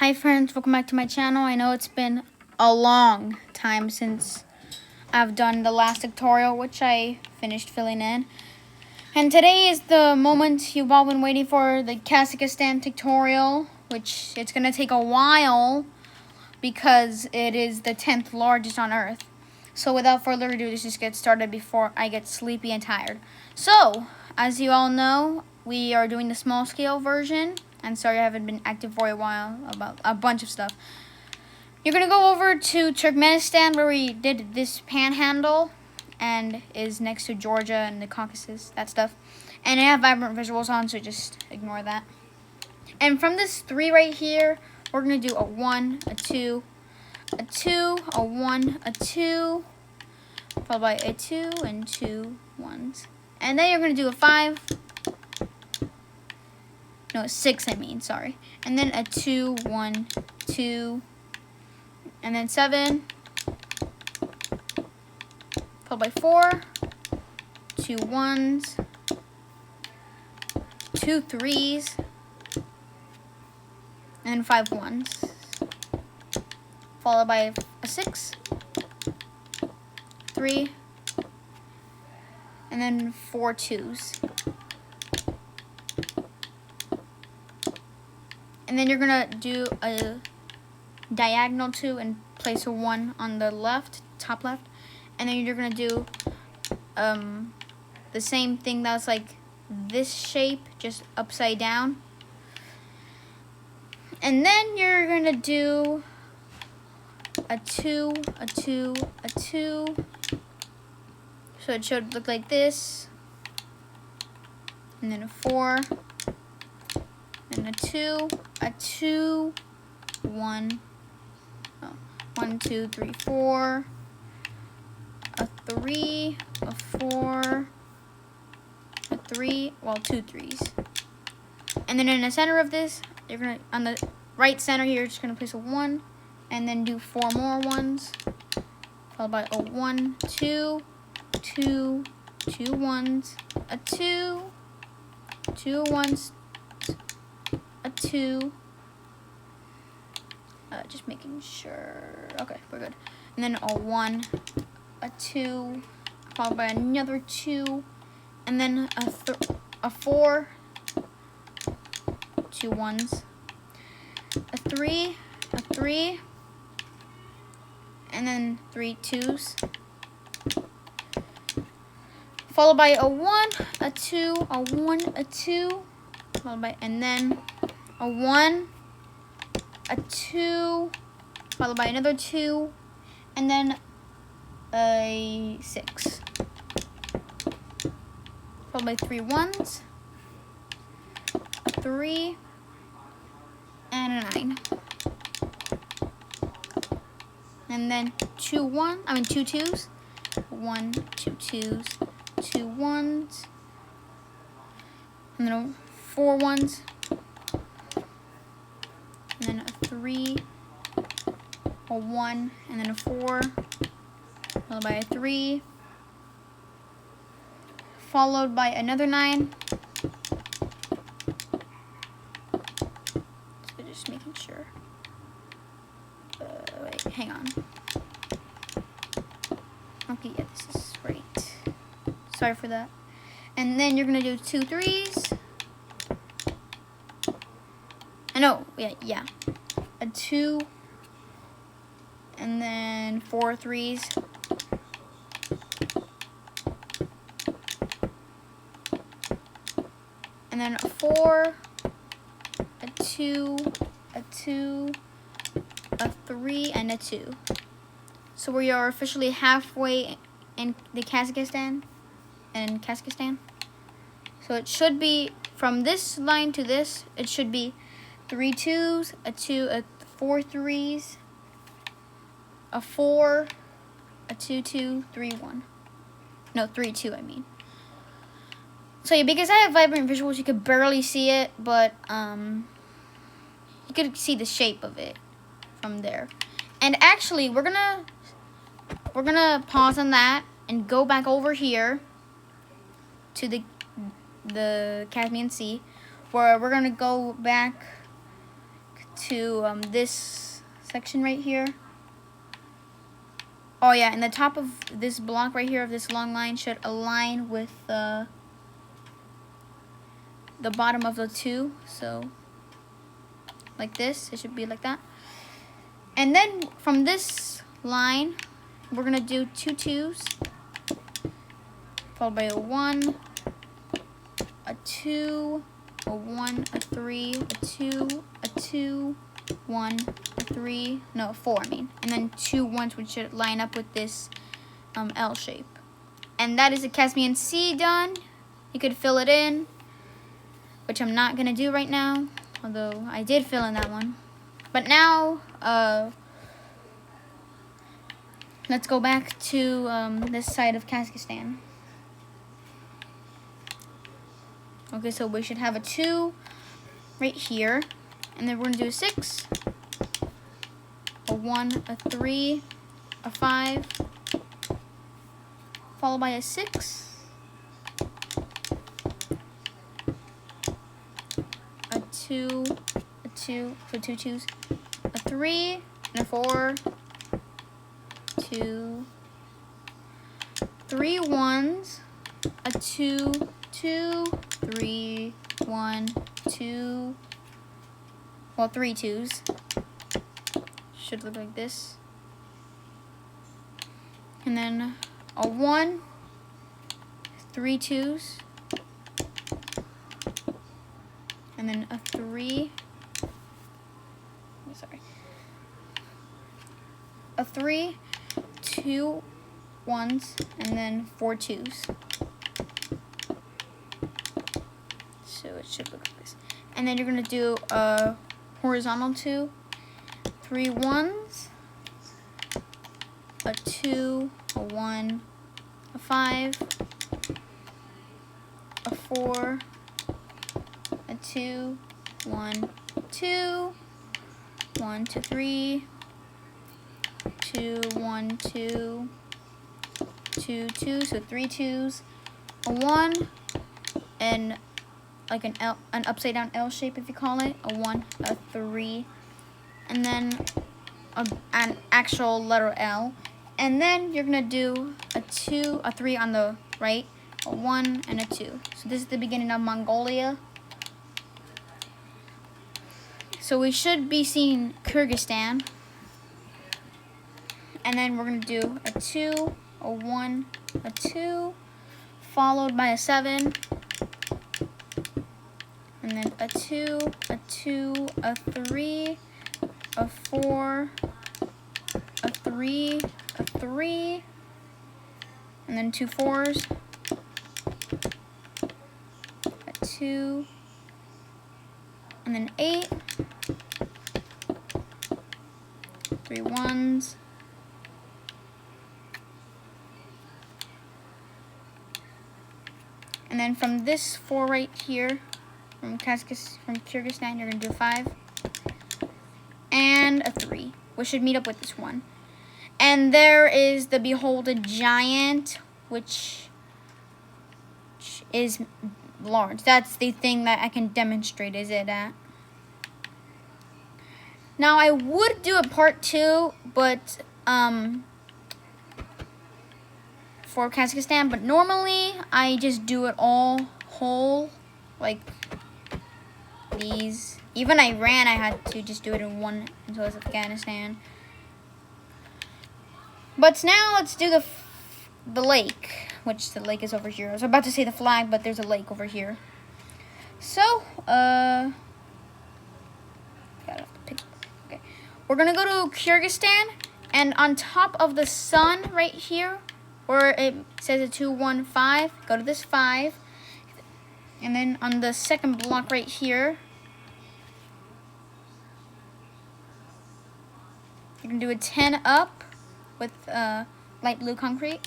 Hi friends, welcome back to my channel. I know it's been a long time since I've done the last tutorial, which I finished filling in. And today is the moment you've all been waiting for, the Kazakhstan tutorial, which it's going to take a while because it is the 10th largest on Earth. So without further ado, let's just get started before I get sleepy and tired. So, as you all know, we are doing the small scale version. And sorry I haven't been active for a while about a bunch of stuff. You're going to go over to Turkmenistan where we did this panhandle and is next to Georgia and the Caucasus, that stuff. And I have vibrant visuals on, so just ignore that. And from this 3 right here, we're going to do a 1, a 2, a 2, a 1, a 2, followed by a 2 and 2 1s. And then you're going to do a 5. No, 6 I mean, sorry. And then a 2, 1, 2. And then 7. Followed by 4. 2 1s. 2 3s. And 5 1s. Followed by a 6. 3. And then 4 2s. And then you're going to do a diagonal 2 and place a 1 on the left, top left. And then you're going to do the same thing that's like this shape, just upside down. And then you're going to do a 2, a 2, a 2. So it should look like this. And then a 4. And a 2, a 2, 1, 1, 2, 3, 4, a 3, a 4, a 3, well, 2 3s. And then in the center of this, you're gonna, on the right center here, you're just gonna place a 1, and then do 4 more 1s, followed by a 1, 2, 2, 2 1s, a 2, 2 1s, a 2, just making sure, okay, we're good. And then a 1, a 2, followed by another 2, and then a 4, 2 1s, a 3, and then 3 2s, followed by a 1, a 2, a 1, a 2, followed by, and then a 1, a 2, followed by another 2, and then a 6, followed by 3 1s, a 3, and a 9, and then 2 2s, 1, 2 2s, 2 1s, and then 4 1s. And then a 3, a 1, and then a 4, followed by a 3, followed by another 9. So just making sure. Wait, hang on. Okay, yeah, this is right. Sorry for that. And then you're gonna do 2 3s. No, yeah. A 2, and then 4 3s. And then a 4, a 2, a 2, a 3, and a 2. So we are officially halfway in the Kazakhstan. So it should be, from this line to this, it should be 3 2s, a 2, a 4 3s, a 4, a 2 2, 3 1. No, 3 2 I mean. So yeah, because I have vibrant visuals, you could barely see it, but you could see the shape of it from there. And actually, we're gonna pause on that and go back over here to the Caspian Sea, where we're gonna go back to this section right here. Oh yeah, and the top of this block right here of this long line should align with the bottom of the 2. So like this, it should be like that. And then from this line, we're gonna do 2 2s, followed by a 1, a 2, a 1, a 3, a 2, a 2, 1, a 3, no, 4, I mean. And then 2 1s, which should line up with this L shape. And that is the Caspian Sea done. You could fill it in, which I'm not gonna do right now, although I did fill in that one. But now, let's go back to this side of Kazakhstan. Okay, so we should have a 2 right here, and then we're gonna do a 6, a 1, a 3, a 5, followed by a 6, a 2, a 2, so 2 2s, a 3, and a 4, 2, 3 1s, a 2, 2, 3, 1, 2, well, 3 2s. Should look like this. And then a 1, 3 2s, and then a 3, a 3, 2 1s, and then 4 2s. So it should look like this. And then you're gonna do a horizontal 2, 3 1s, a 2, a 1, a 5, a 4, a 2, 1, 2, 1, 2, 3, 2, 1, 2, 2, 2, so 3 2s, a 1, and like an upside down L shape, if you call it, a 1, a 3, and then an actual letter L. And then you're gonna do a 2, a 3 on the right, a 1, and a 2. So this is the beginning of Mongolia. So we should be seeing Kyrgyzstan. And then we're gonna do a 2, a 1, a 2, followed by a 7, and then a 2, a 2, a 3, a 4, a 3, a 3, and then 2 4s, a 2, and then 8, 3 1s, and then from this 4 right here, from Kyrgyzstan, you're gonna do a 5 and a 3, which should meet up with this one. And there is the beholded giant, which is large. That's the thing that I can demonstrate. Is it at? Now I would do a part 2, but for Kazakhstan, but normally I just do it all whole, like these. Even Iran, I had to just do it in one until it's Afghanistan. But now let's do the lake, which the lake is over here. I was about to say the flag, but there's a lake over here. So, okay. We're gonna go to Kyrgyzstan, and on top of the sun right here, where it says a 2 1 5, go to this 5, and then on the second block right here, you can do a 10 up with light blue concrete.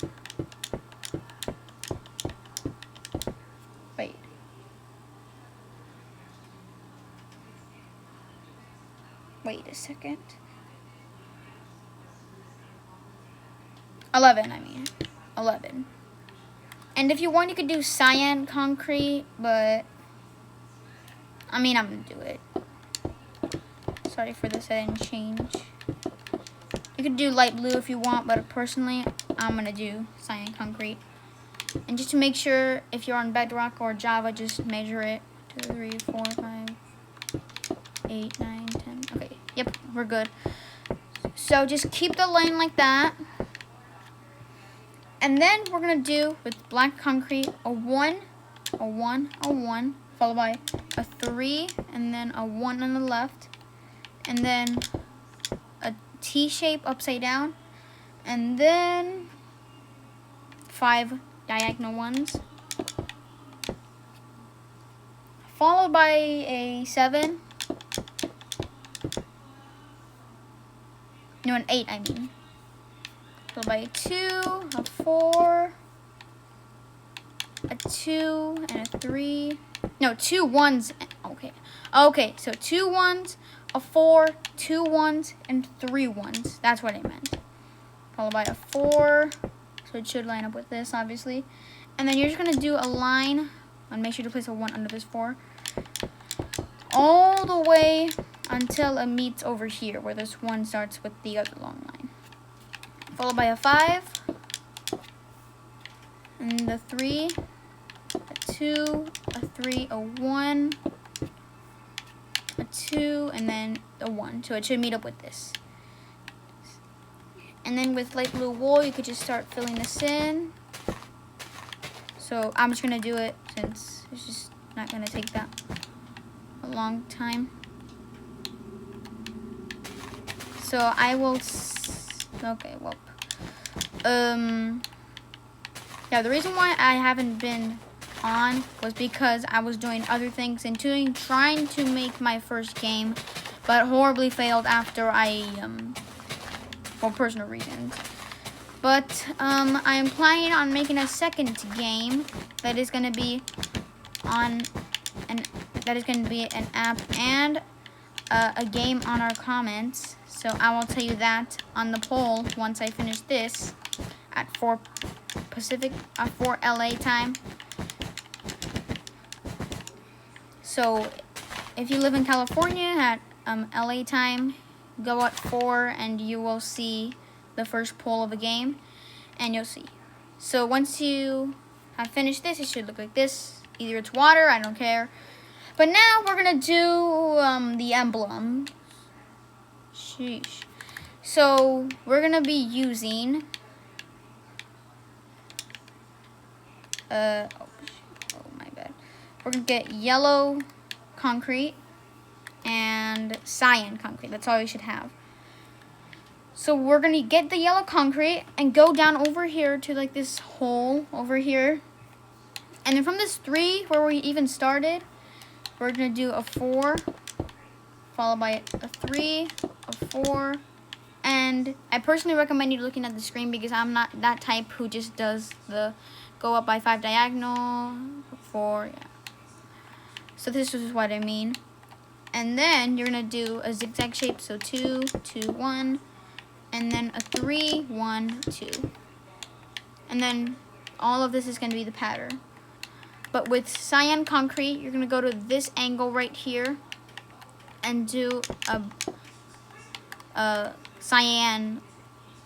Wait a second. 11, I mean. 11. And if you want, you could do cyan concrete, but I mean, I'm gonna do it. Sorry for the sudden change. You could do light blue if you want, but personally, I'm gonna do cyan concrete. And just to make sure, if you're on Bedrock or Java, just measure it. 2, 3, 4, 5, 8, 9, 10. Okay, yep, we're good. So just keep the line like that. And then we're gonna do with black concrete a 1, a 1, a 1, followed by a 3, and then a 1 on the left, and then a T shape upside down, and then 5 diagonal ones, followed by a 7. No, an 8, I mean. Followed by a 2, a 4, a 2, and a 3. No, 2 1s. Okay. Okay, so 2 1s, a 4, 2 1s, and 3 1s. That's what I meant. Followed by a 4. So it should line up with this, obviously. And then you're just going to do a line. And make sure to place a 1 under this 4. All the way until it meets over here, where this 1 starts with the other long line. Followed by a 5. And the 3. A 2, a 3, a 1, a 2, and then a 1. So it should meet up with this. And then with light blue wool, you could just start filling this in. So I'm just going to do it since it's just not going to take that a long time. So I will, okay, well, yeah, the reason why I haven't been on was because I was doing other things and trying to make my first game, but horribly failed after for personal reasons. But I am planning on making a second game that is going to be an app and a game on our comments. So I will tell you that on the poll once I finish this at 4 Pacific, 4 LA time. So if you live in California at LA time, go at 4 and you will see the first poll of a game, and you'll see. So once you have finished this, it should look like this. Either it's water, I don't care. But now we're gonna do the emblem. Sheesh. So we're gonna be using oh my bad. We're gonna get yellow concrete and cyan concrete. That's all you should have. So we're gonna get the yellow concrete and go down over here to like this hole over here. And then from this 3 where we even started, we're gonna do a 4, followed by a 3, a 4, and I personally recommend you looking at the screen because I'm not that type who just does the go up by 5 diagonal, 4, yeah. So this is what I mean. And then you're gonna do a zigzag shape, so 2, 2, 1, and then a 3, 1, 2. And then all of this is gonna be the pattern. But with cyan concrete, you're gonna go to this angle right here and do a cyan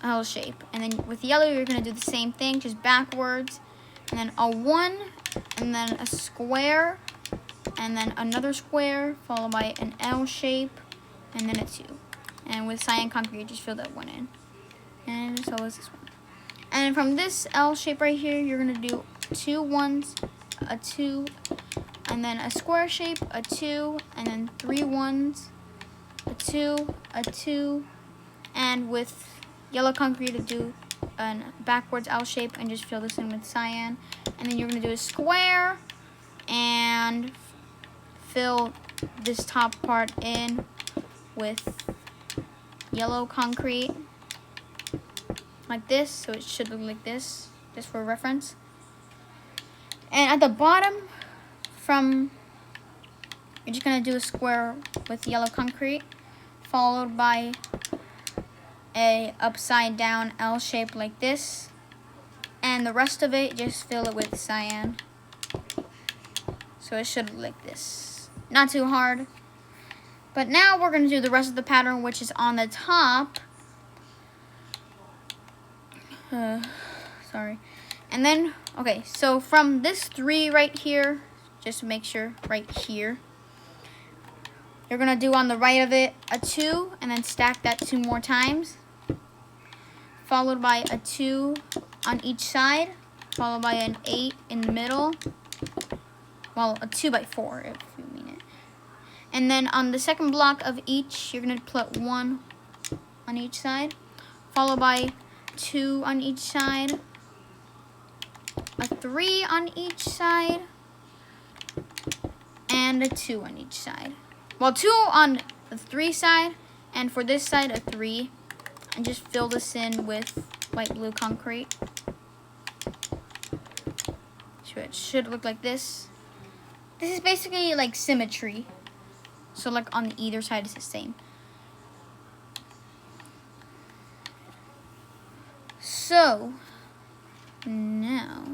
L shape. And then with yellow, you're gonna do the same thing, just backwards. And then a 1, and then a square, and then another square, followed by an L shape, and then a 2. And with cyan concrete, just fill that 1 in. And so is this one. And from this L shape right here, you're gonna do 2 1s, a 2, and then a square shape, a 2, and then 3 1s, a 2, a 2, and with yellow concrete to do a backwards L shape and just fill this in with cyan. And then you're gonna do a square and fill this top part in with yellow concrete like this, so it should look like this, just for reference. And at the bottom, you're just gonna do a square with yellow concrete, followed by a upside down L shape like this, and the rest of it just fill it with cyan. So it should look like this. Not too hard, But now we're going to do the rest of the pattern, which is on the top. Sorry. And then, okay, so from this 3 right here, just to make sure, right here, you're going to do on the right of it a 2, and then stack that 2 more times, followed by a 2 on each side, followed by an 8 in the middle, well, a 2 by 4 if you mean it. And then on the second block of each, you're going to put 1 on each side, followed by 2 on each side, a 3 on each side, and a 2 on each side. Well, 2 on the 3 side, and for this side, a 3. And just fill this in with light blue concrete. So it should look like this. This is basically like symmetry. So like on either side is the same. So now,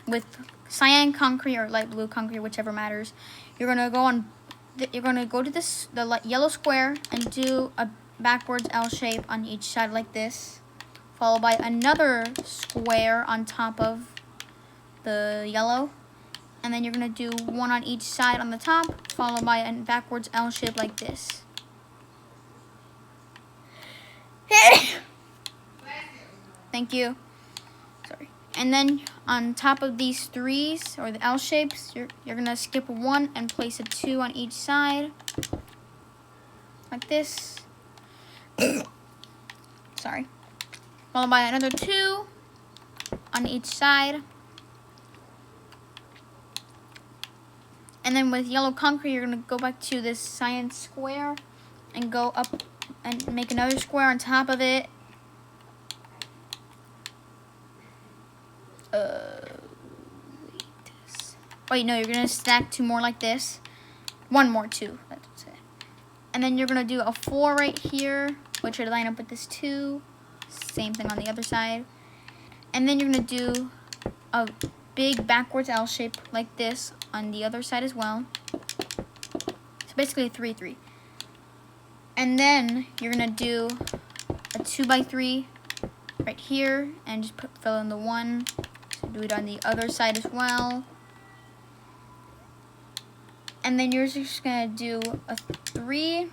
with cyan concrete or light blue concrete, whichever matters, you're gonna go to the yellow square and do a backwards L shape on each side like this, followed by another square on top of the yellow, and then you're gonna do 1 on each side on the top, followed by a backwards L shape like this. Thank you. Sorry. And then on top of these 3s, or the L shapes, you're going to skip 1 and place a 2 on each side. Like this. Sorry. Followed by another 2 on each side. And then with yellow concrete, you're going to go back to this cyan square and go up and make another square on top of it. Wait, no, you're going to stack 2 more like this. 1 more, 2. That's it. And then you're going to do a 4 right here, which should line up with this 2. Same thing on the other side. And then you're going to do a big backwards L shape like this on the other side as well. So basically a 3, 3. And then you're going to do a 2 by 3 right here and just fill in the 1. So do it on the other side as well. And then you're just going to do a 3,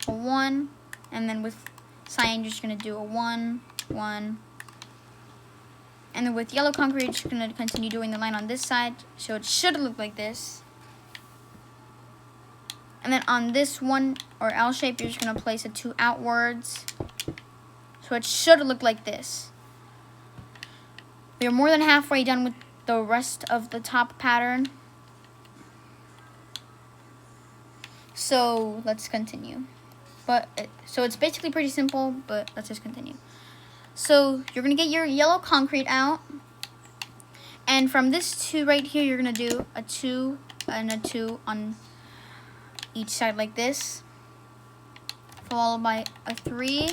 a 1, and then with cyan, you're just going to do a 1, 1. And then with yellow concrete, you're just going to continue doing the line on this side, so it should look like this. And then on this 1, or L shape, you're just going to place a 2 outwards, so it should look like this. We're more than halfway done with the rest of the top pattern. So let's continue. So it's basically pretty simple, but let's just continue. So you're going to get your yellow concrete out. And from this 2 right here, you're going to do a 2 and a 2 on each side like this. Followed by a 3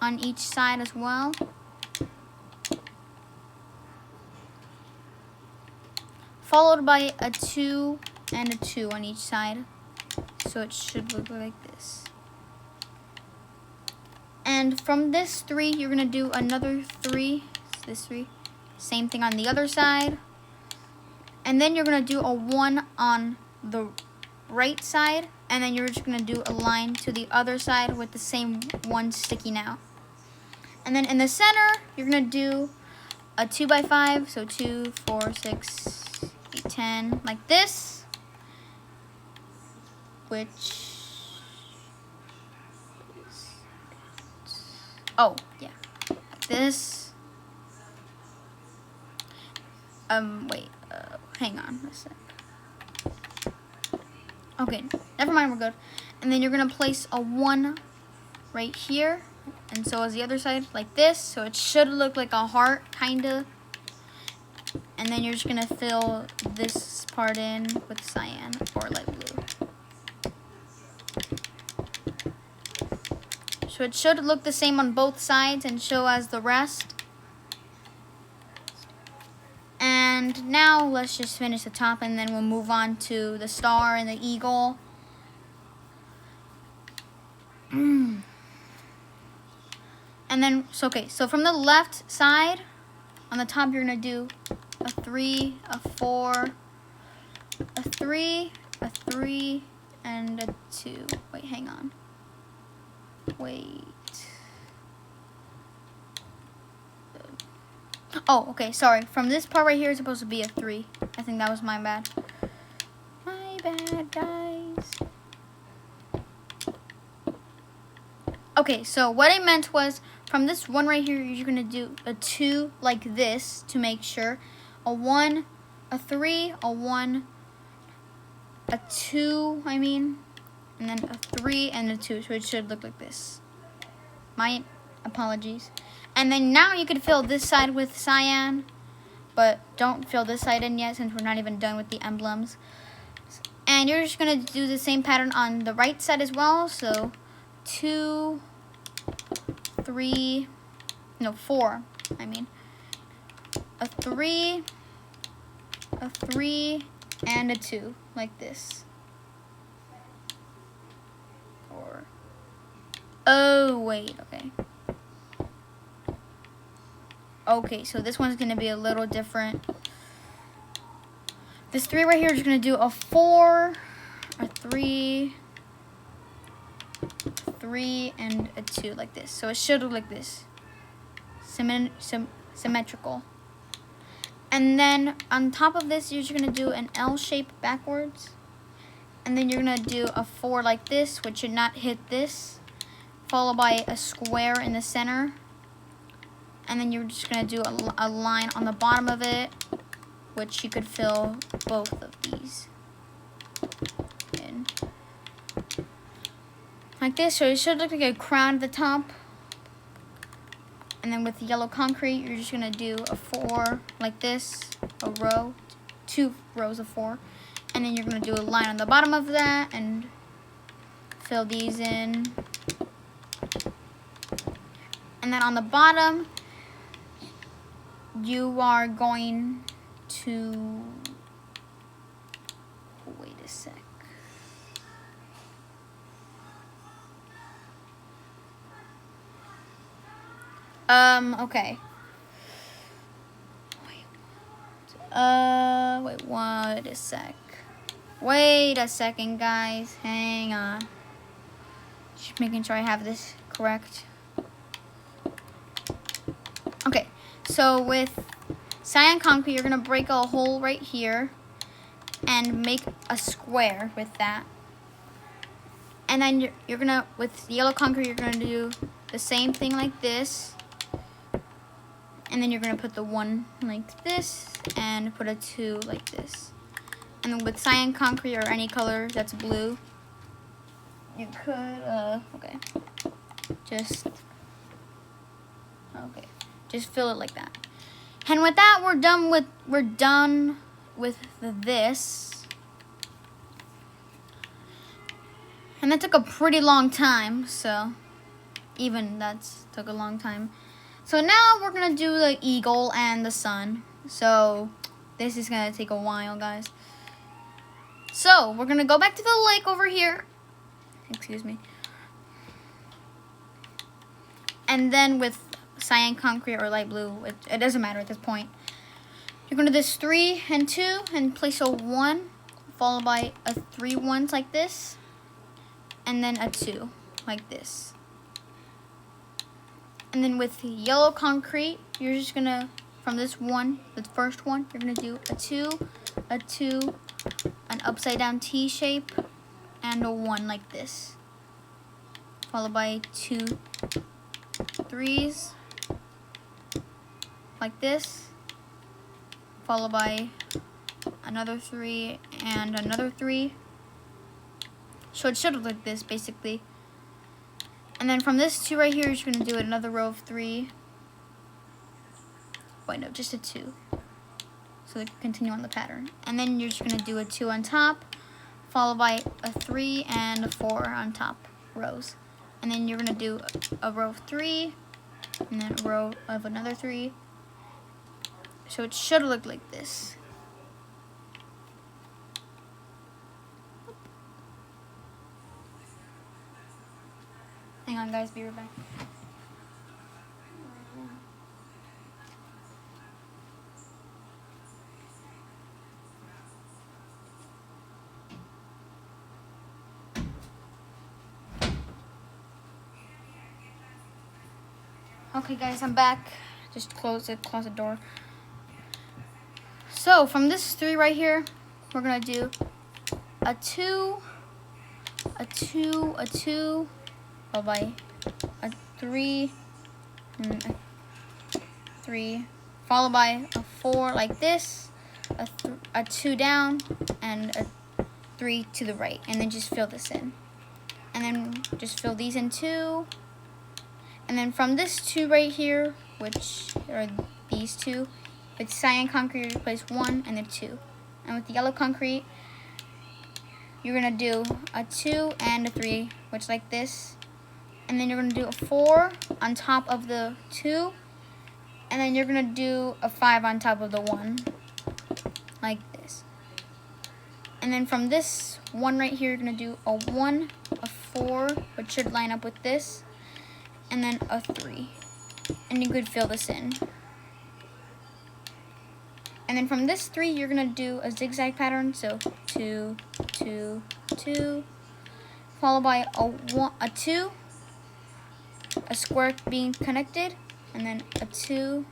on each side as well. Followed by a 2 and a 2 on each side. So it should look like this. And from this 3, you're going to do another 3. This 3. Same thing on the other side. And then you're going to do a 1 on the right side. And then you're just going to do a line to the other side with the same 1 sticking out. And then in the center, you're going to do a 2 by 5. So 2, 4, 6, 8, 10. Like this. Which, oh, yeah, like this. Wait, hang on a sec. Okay, never mind, we're good. And then you're gonna place a 1 right here, and so is the other side, like this. So it should look like a heart, kinda. And then you're just gonna fill this part in with cyan or light blue. So it should look the same on both sides and show as the rest. And now let's just finish the top, and then we'll move on to the star and the eagle. And then, so from the left side, on the top, you're going to do a 3, a 4, a 3, a 3, and a 2. Wait, hang on. Wait. Oh, okay, sorry. From this part right here, it's supposed to be a 3. I think that was my bad. My bad, guys. Okay, so what I meant was, from this one right here, you're going to do a 2 like this to make sure. A 1, a 3, a 1, a 2, I mean. And then a 3 and a 2, so it should look like this. My apologies. And then now you could fill this side with cyan, but don't fill this side in yet since we're not even done with the emblems. And you're just going to do the same pattern on the right side as well. So 2, 3, no, 4, I mean. A 3, a 3, and a 2, like this. Or, oh, wait, okay. Okay, so this one's going to be a little different. This 3 right here is going to do a 4, a 3, 3, and a 2 like this. So it should look like this. Symmetrical. And then on top of this, you're just going to do an L shape backwards. And then you're going to do a 4 like this, which should not hit this. Followed by a square in the center. And then you're just going to do a line on the bottom of it, which you could fill both of these in. Like this, so it should look like a crown at the top. And then with the yellow concrete, you're just going to do a 4 like this, a row, 2 rows of 4. And then you're going to do a line on the bottom of that and fill these in. And then on the bottom, you are going to, wait a sec. Okay. Wait, what a sec. Wait a second, guys. Hang on. Just making sure I have this correct. Okay, so with cyan concrete, you're going to break a hole right here and make a square with that. And then you're going to, with yellow concrete, you're going to do the same thing like this. And then you're going to put the 1 like this and put a 2 like this. And then with cyan concrete or any color that's blue, you could, okay, just fill it like that. And with that, we're done with this. And that took a pretty long time, so even that's took a long time. So now we're going to do the eagle and the sun. So this is going to take a while, guys. So we're going to go back to the lake over here. Excuse me. And then with cyan concrete or light blue, it doesn't matter at this point. You're going to do this 3 and 2 and place a 1 followed by a 3 ones like this. And then a 2 like this. And then with yellow concrete, you're just going to, from this 1, the first one, you're going to do a 2, an upside down T shape, and a 1 like this. Followed by 2 3s like this. Followed by another 3 and another 3. So it should look like this, basically. And then from this 2 right here, you're just going to do another row of 3. Wait, no, just a 2. So they continue on the pattern. And then you're just going to do a 2 on top, followed by a 3 and a 4 on top rows. And then you're going to do a row of 3, and then a row of another 3. So it should look like this. Hang on, guys. Be right back. Okay, guys, I'm back. Just close the closet door. So from this 3 right here, we're gonna do a 2, a 2, a 2, followed by a 3, and a 3, followed by a 4 like this, a 2 down, and a 3 to the right, and then just fill this in. And then just fill these in too. And then from this 2 right here, which are these 2, with cyan concrete, replace 1 and then 2. And with the yellow concrete, you're gonna do a 2 and a 3, which like this. And then you're gonna do a 4 on top of the 2. And then you're gonna do a 5 on top of the 1, like this. And then from this 1 right here, you're gonna do a 1, a 4, which should line up with this, and then a 3. And you could fill this in. And then from this 3, you're gonna do a zigzag pattern. So 2, 2, 2, followed by a 2, a square being connected, and then a 2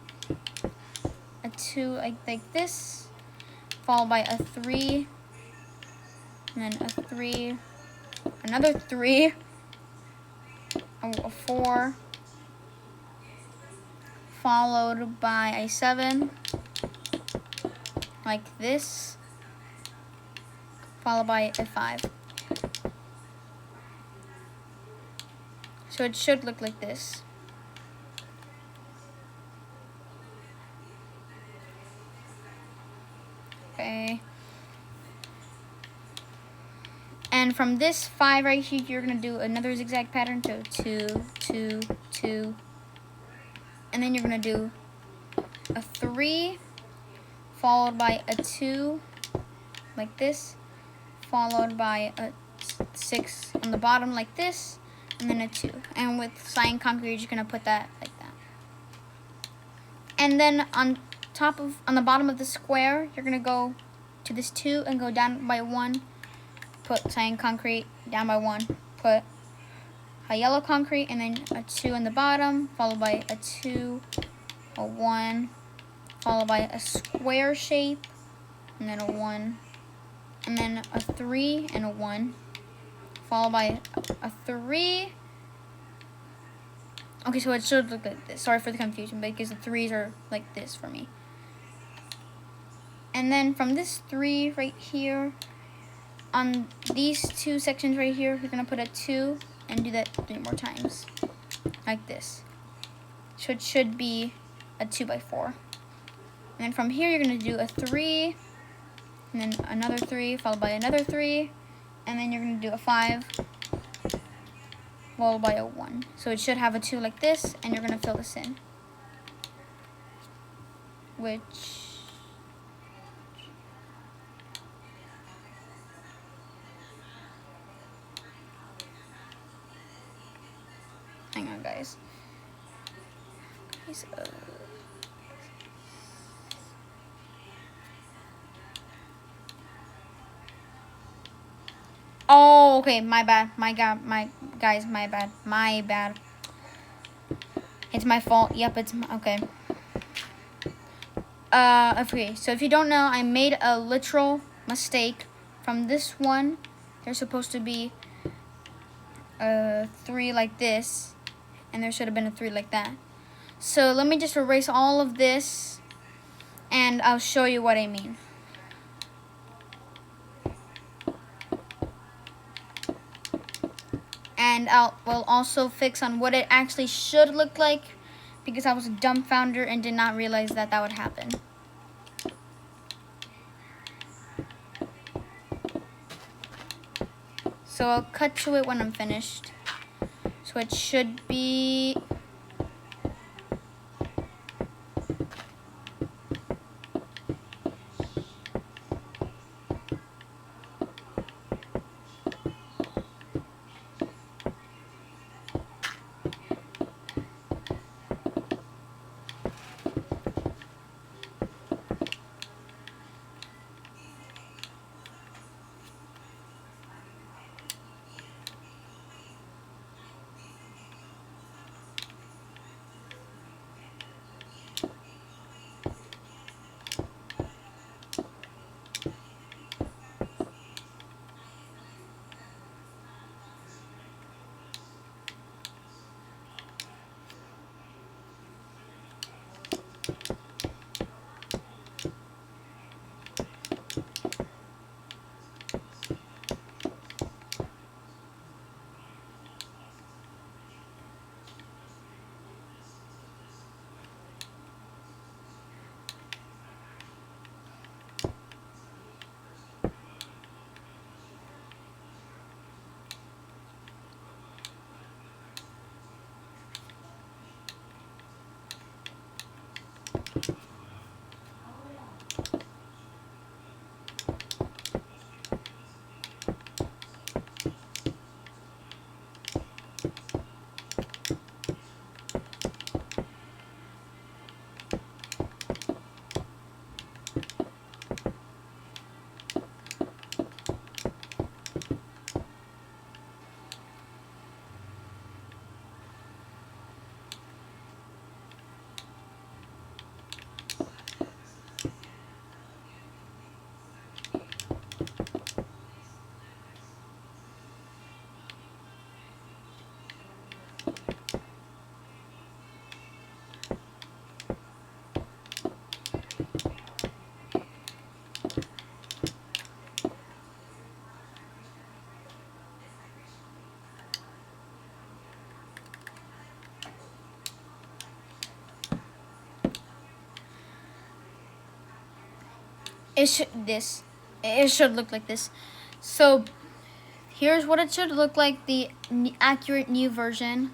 like this, followed by a 3, and then a 3, another 3, a 4, followed by a 7, like this, followed by a 5. So it should look like this. Okay. And from this 5 right here, you're gonna do another zigzag pattern. So 2, 2, 2. And then you're gonna do a 3, followed by a 2, like this, followed by a 6 on the bottom, like this, and then a 2. And with cyan concrete, you're just gonna put that like that. And then on the bottom of the square, you're gonna go to this 2 and go down by 1. Put cyan concrete down by 1. Put a yellow concrete and then a 2 in the bottom, followed by a 2, a 1, followed by a square shape, and then a 1, and then a 3 and a 1, followed by a 3. Okay, so it should look like this. Sorry for the confusion, because the 3s are like this for me. And then from this 3 right here, on these 2 sections right here, you're gonna put a 2 and do that 3 more times, like this. So it should be a 2 by 4. And then from here, you're gonna do a 3, and then another 3, followed by another 3, and then you're gonna do a 5, followed by a 1. So it should have a 2 like this, and you're gonna fill this in, which, hang on, guys. Okay, so oh, okay, my bad. My bad. It's my fault. Yep, it's okay. Okay, so if you don't know, I made a literal mistake. From this one, there's supposed to be a 3 like this, and there should have been a 3 like that. So let me just erase all of this, and I'll show you what I mean. And we'll also fix on what it actually should look like, because I was dumbfounded and did not realize that that would happen. So I'll cut to it when I'm finished. So it should be It should look like this. So here's what it should look like, the accurate new version,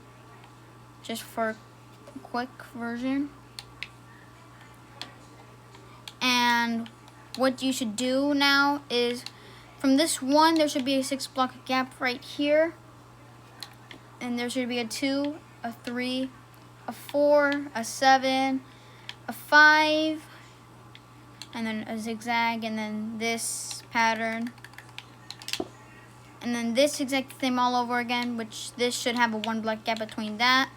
just for a quick version. And what you should do now is, from this one, there should be a 6 block gap right here. And there should be a 2, a 3, a 4, a 7, a 5, and then a zigzag, and then this pattern. And then this exact thing all over again, which this should have a 1 block gap between that.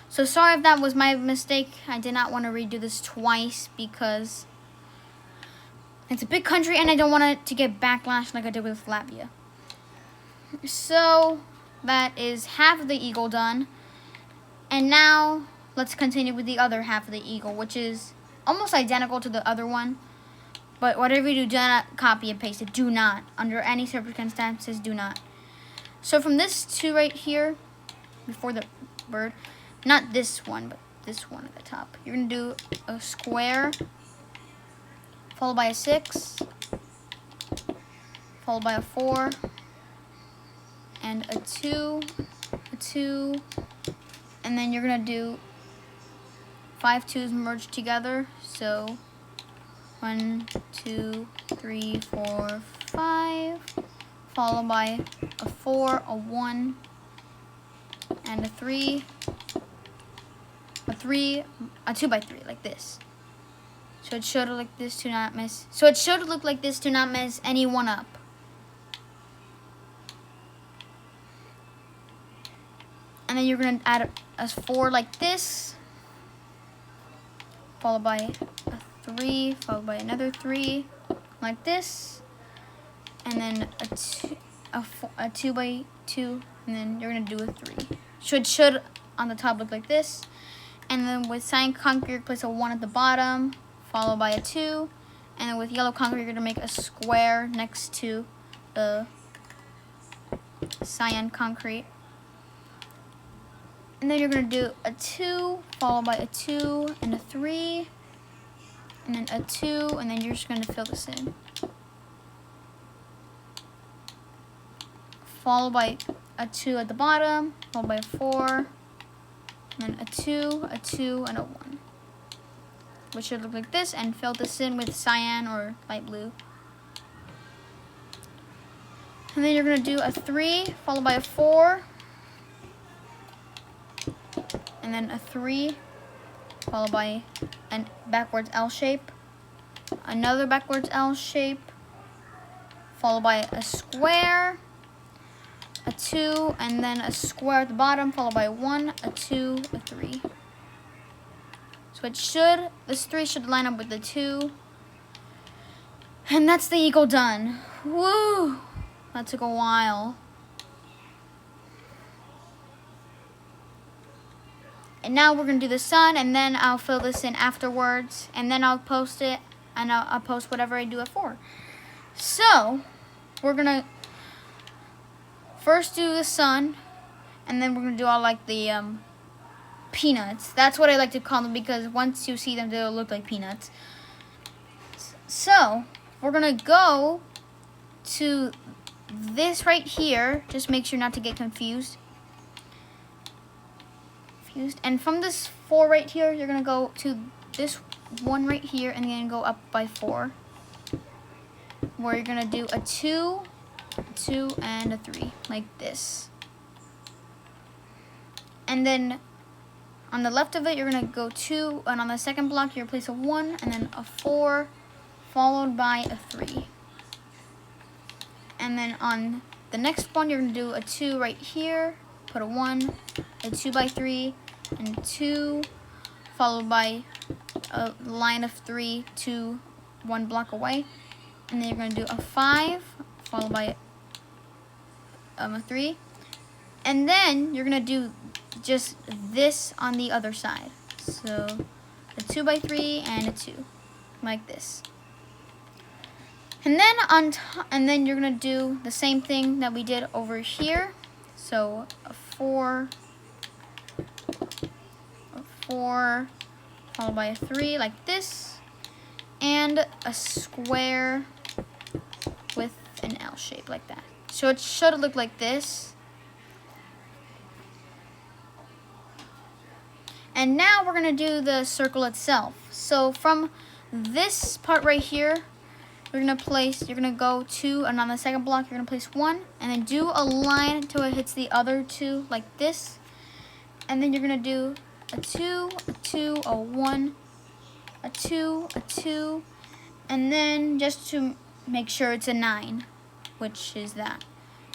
So sorry if that was my mistake. I did not want to redo this twice because it's a big country and I don't want it to get backlash like I did with Latvia. So that is half of the eagle done. And now let's continue with the other half of the eagle, which is almost identical to the other one. But whatever you do not copy and paste it. Do not. Under any circumstances, do not. So from this 2 right here, before the bird, not this one, but this one at the top, you're going to do a square, followed by a 6, followed by a 4, and a 2, and then you're going to do 5 2s merged together. So 1, 2, 3, 4, 5, followed by a 4, a 1, and a 3, a 2 by 3, like this. So it should look like this to not miss. So it should look like this to not mess anyone up. And then you're gonna add a 4 like this, followed by a 3, followed by another 3, like this, and then a 2 by 2, and then you're gonna do a 3. Should on the top look like this, and then with cyan concrete, place a 1 at the bottom, followed by a 2, and then with yellow concrete, you're gonna make a square next to the cyan concrete. And then you're going to do a 2, followed by a 2, and a 3, and then a 2, and then you're just going to fill this in. Followed by a 2 at the bottom, followed by a 4, and then a 2, and a 1. Which should look like this, and fill this in with cyan or light blue. And then you're going to do a 3, followed by a 4, and then a 3, followed by a backwards L shape, another backwards L shape, followed by a square, a 2, and then a square at the bottom, followed by a 1, a 2, a 3. So this 3 should line up with the 2. And that's the eagle done. Woo! That took a while. And now we're going to do the sun, and then I'll fill this in afterwards, and then I'll post it, and I'll post whatever I do it for. So, we're going to first do the sun, and then we're going to do all like the peanuts. That's what I like to call them, because once you see them, they'll look like peanuts. So, we're going to go to this right here. Just make sure not to get confused. And from this 4 right here, you're going to go to this 1 right here, and then go up by 4. Where you're going to do a 2, and a 3, like this. And then on the left of it, you're going to go 2, and on the second block, you're going to place a 1, and then a 4, followed by a 3. And then on the next one, you're going to do a 2 right here, put a 1, a 2 by 3, and 2, followed by a line of 3, 2, 1 block away. And then you're going to do a 5, followed by a 3. And then you're going to do just this on the other side. So a 2 by 3 and a 2, like this. And then and then you're gonna do the same thing that we did over here. So a 4, followed by a 3, like this, and a square with an L shape like that. So it should look like this. And now we're gonna do the circle itself. So from this part right here, you're gonna go 2, and on the second block you're gonna place 1, and then do a line until it hits the other 2 like this. And then you're gonna do a 2, a 2, a 1, a 2, a 2, and then just to make sure it's a 9, which is that.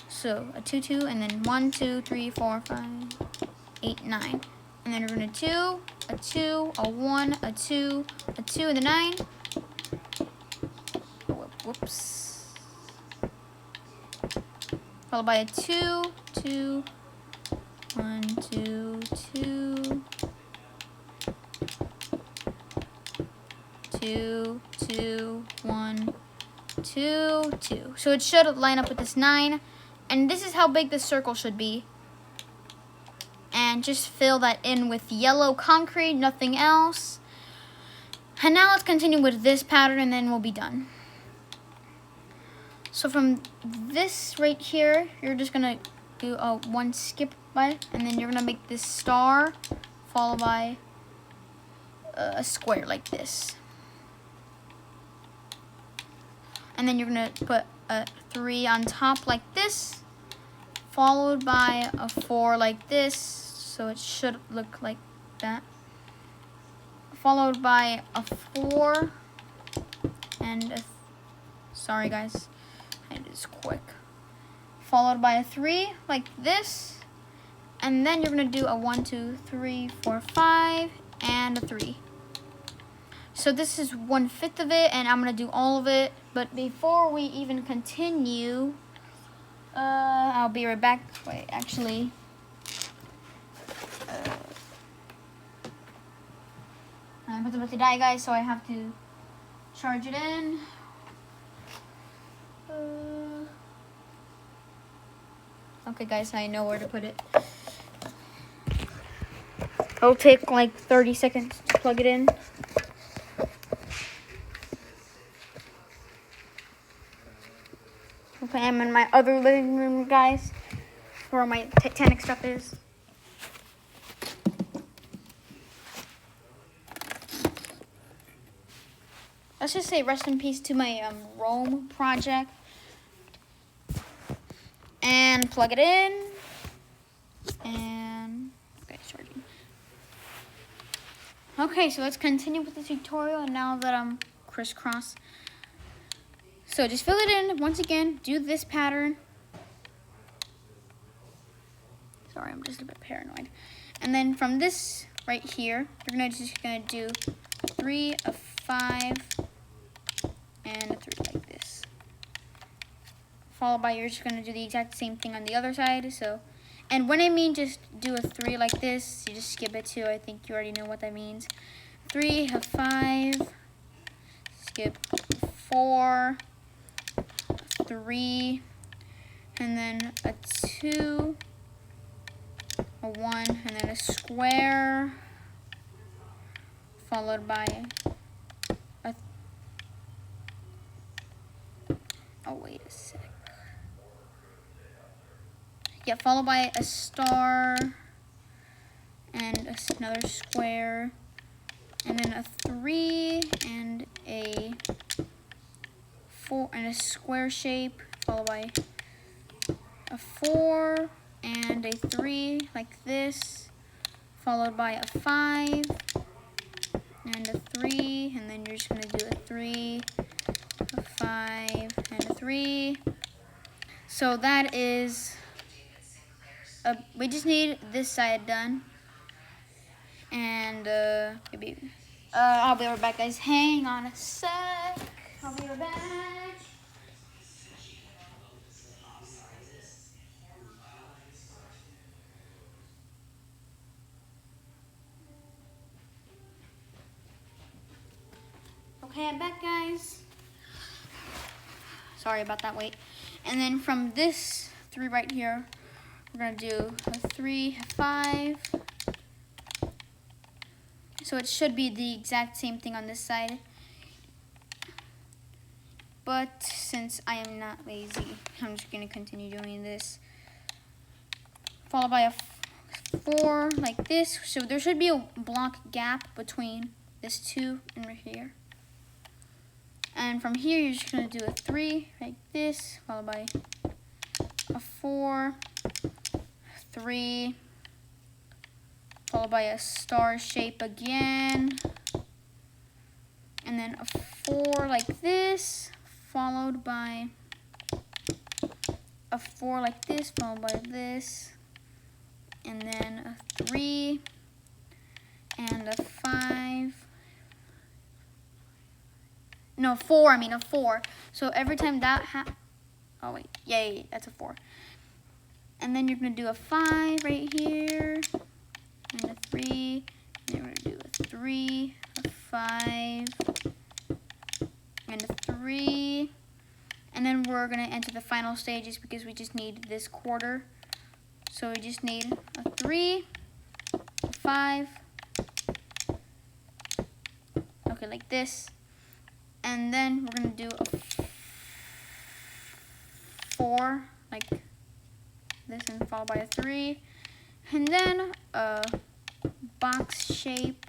So a 2, 2, and then 1, 2, 3, 4, 5, 8, 9. And then you're gonna 2, a 2, a 1, a 2, a 2, and a 9. Whoops. Followed by a 2, 2, 1, 2, 2, 2, 2, 1, 2, 2. So it should line up with this 9. And this is how big the circle should be. And just fill that in with yellow concrete, nothing else. And now let's continue with this pattern and then we'll be done. So from this right here, you're just gonna do a 1 skip by, and then you're gonna make this star followed by a square like this. And then you're gonna put a 3 on top like this, followed by a 4 like this, so it should look like that. Followed by a 4 and a, sorry guys, I did this quick. Followed by a 3 like this, and then you're gonna do a 1, 2, 3, 4, 5, and a 3. So this is 1/5 of it, and I'm gonna do all of it. But before we even continue, I'll be right back. Wait, actually, I'm about to die, guys, so I have to charge it in. Okay, guys, I know where to put it. It'll take like 30 seconds to plug it in. Okay, I'm in my other living room, guys, where my Titanic stuff is. Let's just say rest in peace to my Rome project. And plug it in. And okay, charging. Okay, so let's continue with the tutorial. And now that I'm crisscross, so just fill it in once again. Do this pattern. Sorry, I'm just a bit paranoid. And then from this right here, you're just gonna do 3, a 5, and a 3 like this. Followed by, you're just gonna do the exact same thing on the other side. So, and when I mean just do a 3 like this, you just skip it too. I think you already know what that means. 3, a 5, skip 4, 3, and then a 2, a 1, and then a square, followed by a, oh wait a sec. Yeah, followed by a star, and another square, and then a 3, and a 4, and a square shape, followed by a 4, and a 3, like this, followed by a 5, and a 3, and then you're just going to do a 3, a 5, and a 3. So that is, we just need this side done. And maybe, I'll be right back, guys. Hang on a sec. I'll be right back. Okay, I'm back, guys. Sorry about that wait. And then from this 3 right here, we're gonna do a 3, 5. So it should be the exact same thing on this side. But since I am not lazy, I'm just gonna continue doing this. Followed by a 4 like this. So there should be a block gap between this 2 and right here. And from here, you're just gonna do a 3 like this, followed by a 4, 3, followed by a star shape again, and then a 4 like this, followed by a 4 like this, followed by this, and then a 3, and a 5. No, 4, I mean a 4. So every time that oh wait, yeah, that's a 4. And then you're gonna do a 5 right here, and a 3, and then we're gonna do a 3, a 5, and a 3. And then we're gonna enter the final stages because we just need this quarter. So we just need a 3, a 5, okay, like this. And then we're gonna do a 4, like this, and followed by a 3. And then a box shape,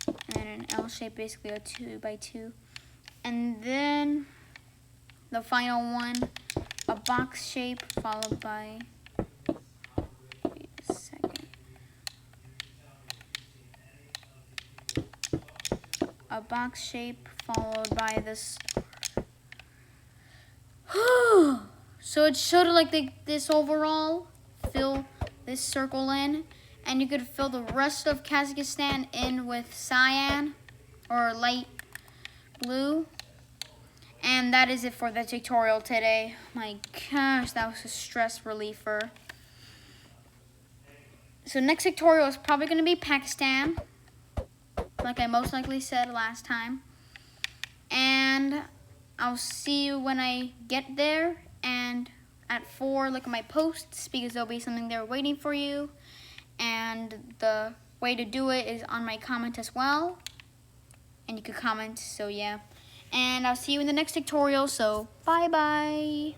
and then an L shape, basically a 2 by 2. And then the final one, a box shape, followed by, wait a second, a box shape followed by this. So it should like this overall. Fill this circle in, and you could fill the rest of Kazakhstan in with cyan or light blue. And that is it for the tutorial today. My gosh, that was a stress reliever. So next tutorial is probably going to be Pakistan, like I most likely said last time. And I'll see you when I get there, and at 4, look at my posts because there'll be something there waiting for you. And the way to do it is on my comment as well. And you could comment, so yeah. And I'll see you in the next tutorial, so bye-bye.